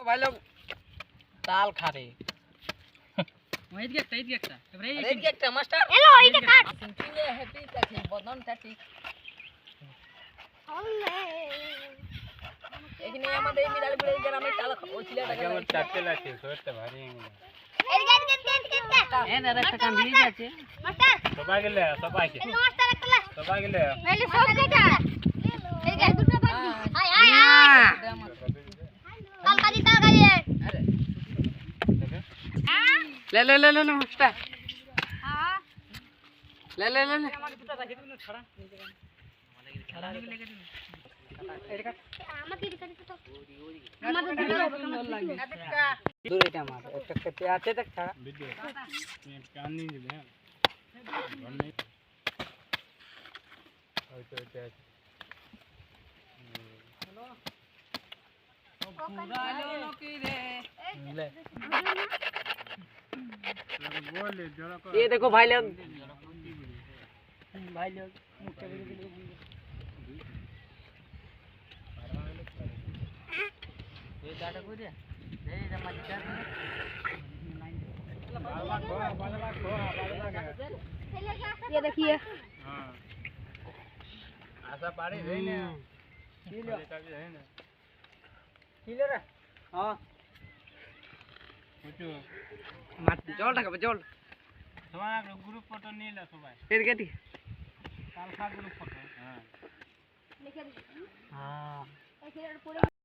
भाई लोग ताल खा रहे ওই দিকে একটা এবারে এই যে একটা মাস্টার এলো এইটা কাট সিঙ্কিলে হ্যাপি আছে বদনটা ঠিক এখানে আমাদের এই মিরালপুর গ্রামে তাল ওই ছেলেটাকে আমার চারটে লাগছে সরতে ভারী এদিকে এ না একটা কাম দিয়ে যাচ্ছে মাস্টার সবাই গেলে এই মাস্টার একটা লে সবাই গেলে নাইলে সব কেটা এই গাছ দুটো বাকি হাই হাই তাল কাজি আরে ले मास्टर हां ले আমাকে দুটো রাখি দিন ছড়া ছড়া লেগে দিন এটা আমাকে দিতে তো আমাদের দুটো লাগে দূরেটা মার একটা কেটে আছে দেখ ছাড়া ভিডিও কান নিয়ে দিবে হ্যাঁ হয়তো এটা পুরালো কি রে ले बोले जरा को ये देखो भाई लोग ये डाटा को दे दे जमा जा ये देखिए हां आशा पाड़ी रही ने किलो है ना किलो रे हां বুঝছো মাছ জল টাকা জল তোমার গ্রুপ ফটো নিলে সবাই এর গেটি কালকা গ্রুপ ফটো হ্যাঁ লিখে দিই হ্যাঁ এই ছেলের পরে